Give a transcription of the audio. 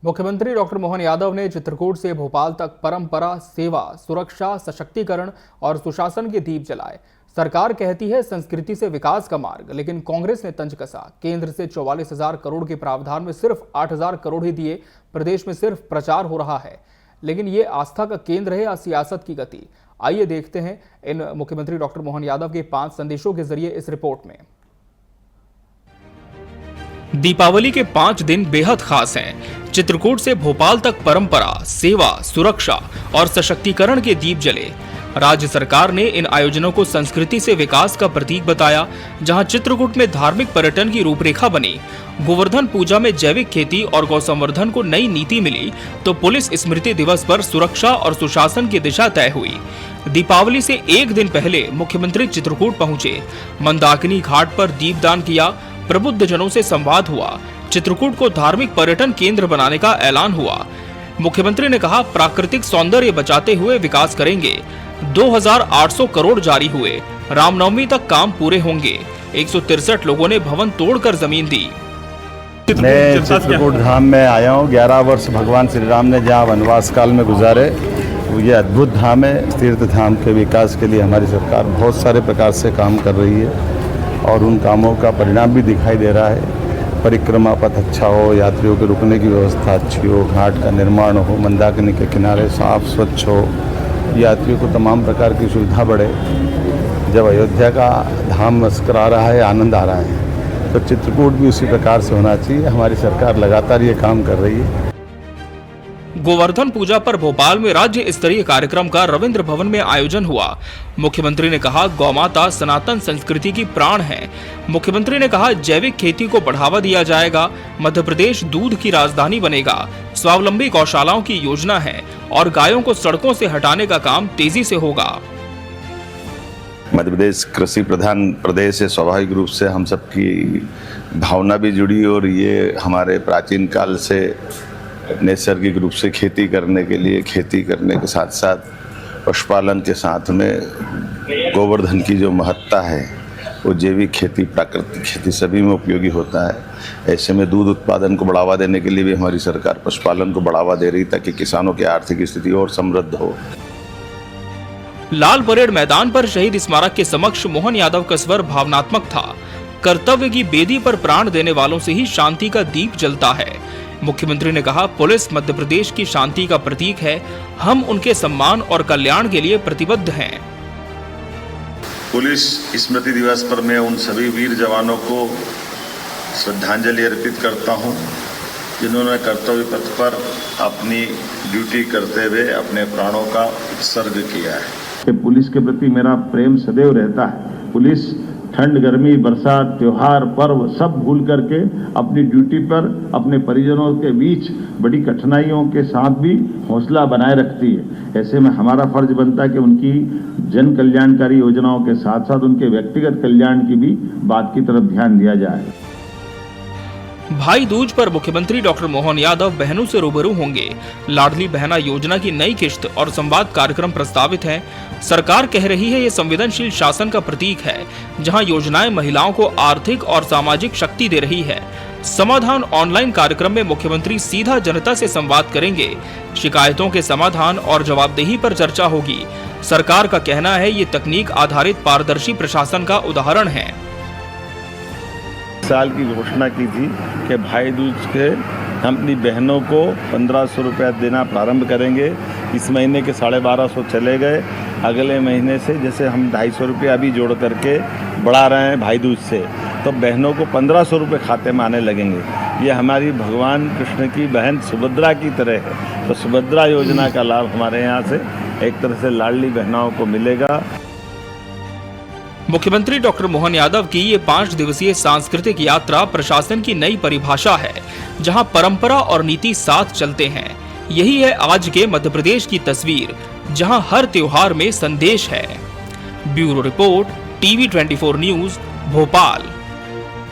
मुख्यमंत्री डॉक्टर मोहन यादव ने चित्रकूट से भोपाल तक परंपरा, सेवा, सुरक्षा, सशक्तिकरण और सुशासन के दीप जलाए। सरकार कहती है संस्कृति से विकास का मार्ग, लेकिन कांग्रेस ने तंज कसा। केंद्र से 44,000 करोड़ के प्रावधान में सिर्फ 8,000 करोड़ ही दिए। प्रदेश में सिर्फ प्रचार हो रहा है, लेकिन ये आस्था का केंद्र है या सियासत की गति? आइए देखते हैं इन मुख्यमंत्री डॉक्टर मोहन यादव के 5 संदेशों के जरिए इस रिपोर्ट में। दीपावली के 5 दिन बेहद खास हैं। चित्रकूट से भोपाल तक परंपरा, सेवा, सुरक्षा और सशक्तिकरण के दीप जले। राज्य सरकार ने इन आयोजनों को संस्कृति से विकास का प्रतीक बताया। जहां चित्रकूट में धार्मिक पर्यटन की रूपरेखा बनी, गोवर्धन पूजा में जैविक खेती और गौ संवर्धन को नई नीति मिली, तो पुलिस स्मृति दिवस पर सुरक्षा और सुशासन की दिशा तय हुई। दीपावली से एक दिन पहले मुख्यमंत्री चित्रकूट पहुंचे। मंदाकिनी घाट पर दीपदान किया, प्रबुद्ध जनों से संवाद हुआ। चित्रकूट को धार्मिक पर्यटन केंद्र बनाने का ऐलान हुआ। मुख्यमंत्री ने कहा, प्राकृतिक सौंदर्य बचाते हुए विकास करेंगे। 2,800 करोड़ जारी हुए। रामनवमी तक काम पूरे होंगे। 163 लोगों ने भवन तोड़कर जमीन दी। मैं चित्रकूट धाम में आया हूँ। 11 वर्ष भगवान श्री राम ने जहाँ वनवास काल में गुजारे, ये अद्भुत धाम है। तीर्थ धाम के विकास के लिए हमारी सरकार बहुत सारे प्रकार से काम कर रही है और उन कामों का परिणाम भी दिखाई दे रहा है। परिक्रमा पथ अच्छा हो, यात्रियों के रुकने की व्यवस्था अच्छी हो, घाट का निर्माण हो, मंदाकिनी के किनारे साफ स्वच्छ हो, यात्रियों को तमाम प्रकार की सुविधा बढ़े। जब अयोध्या का धाम मस्करा रहा है, आनंद आ रहा है, तो चित्रकूट भी उसी प्रकार से होना चाहिए। हमारी सरकार लगातार ये काम कर रही है। गोवर्धन पूजा पर भोपाल में राज्य स्तरीय कार्यक्रम का रविंद्र भवन में आयोजन हुआ। मुख्यमंत्री ने कहा, गौमाता सनातन संस्कृति की प्राण है। मुख्यमंत्री ने कहा, जैविक खेती को बढ़ावा दिया जाएगा। मध्य प्रदेश दूध की राजधानी बनेगा। स्वावलंबी गौशालाओं की योजना है और गायों को सड़कों से हटाने का काम तेजी से होगा। मध्य प्रदेश कृषि प्रधान प्रदेश है। स्वाभाविक रूप से हम सबकी भावना भी जुड़ी और ये हमारे प्राचीन काल से नैसर्गिक रूप से खेती करने के लिए, खेती करने के साथ साथ पशुपालन के साथ में गोवर्धन की जो महत्ता है, वो जैविक खेती, प्राकृतिक खेती सभी में उपयोगी होता है। ऐसे में दूध उत्पादन को बढ़ावा देने के लिए भी हमारी सरकार पशुपालन को बढ़ावा दे रही, ताकि किसानों की आर्थिक स्थिति और समृद्ध हो। लाल परेड मैदान पर शहीद स्मारक के समक्ष मोहन यादव का स्वर भावनात्मक था। कर्तव्य की बेदी पर प्राण देने वालों से ही शांति का दीप जलता है। मुख्यमंत्री ने कहा, पुलिस मध्य प्रदेश की शांति का प्रतीक है। हम उनके सम्मान और कल्याण के लिए प्रतिबद्ध हैं। पुलिस स्मृति दिवस पर मैं उन सभी वीर जवानों को श्रद्धांजलि अर्पित करता हूं, जिन्होंने कर्तव्य पथ पर अपनी ड्यूटी करते हुए अपने प्राणों का उत्सर्ग किया है। पुलिस के प्रति मेरा प्रेम सदैव रहता है। पुलिस ठंड, गर्मी, बरसात, त्योहार, पर्व सब भूल करके अपनी ड्यूटी पर अपने परिजनों के बीच बड़ी कठिनाइयों के साथ भी हौसला बनाए रखती है। ऐसे में हमारा फर्ज बनता है कि उनकी जन कल्याणकारी योजनाओं के साथ साथ उनके व्यक्तिगत कल्याण की भी बात की तरफ ध्यान दिया जाए। भाई दूज पर मुख्यमंत्री डॉक्टर मोहन यादव बहनों से रूबरू होंगे। लाडली बहना योजना की नई किश्त और संवाद कार्यक्रम प्रस्तावित है। सरकार कह रही है, ये संवेदनशील शासन का प्रतीक है, जहां योजनाएं महिलाओं को आर्थिक और सामाजिक शक्ति दे रही है। समाधान ऑनलाइन कार्यक्रम में मुख्यमंत्री सीधा जनता से संवाद करेंगे। शिकायतों के समाधान और जवाबदेही पर चर्चा होगी। सरकार का कहना है, ये तकनीक आधारित पारदर्शी प्रशासन का उदाहरण है। साल की घोषणा की थी कि भाई दूज के हम अपनी बहनों को 1,500 रुपया देना प्रारंभ करेंगे। इस महीने के 1,250 चले गए। अगले महीने से जैसे हम 250 रुपया अभी जोड़ करके बढ़ा रहे हैं भाई दूज से, तो बहनों को 1,500 रुपये खाते में आने लगेंगे। ये हमारी भगवान कृष्ण की बहन सुभद्रा की तरह है। तो सुभद्रा योजना का लाभ हमारे यहाँ से एक तरह से लाडली बहनों को मिलेगा। मुख्यमंत्री डॉक्टर मोहन यादव की ये 5 दिवसीय सांस्कृतिक यात्रा प्रशासन की नई परिभाषा है, जहां परंपरा और नीति साथ चलते हैं। यही है आज के मध्य प्रदेश की तस्वीर, जहां हर त्योहार में संदेश है। Bureau report, TV 24 news, Bhopal.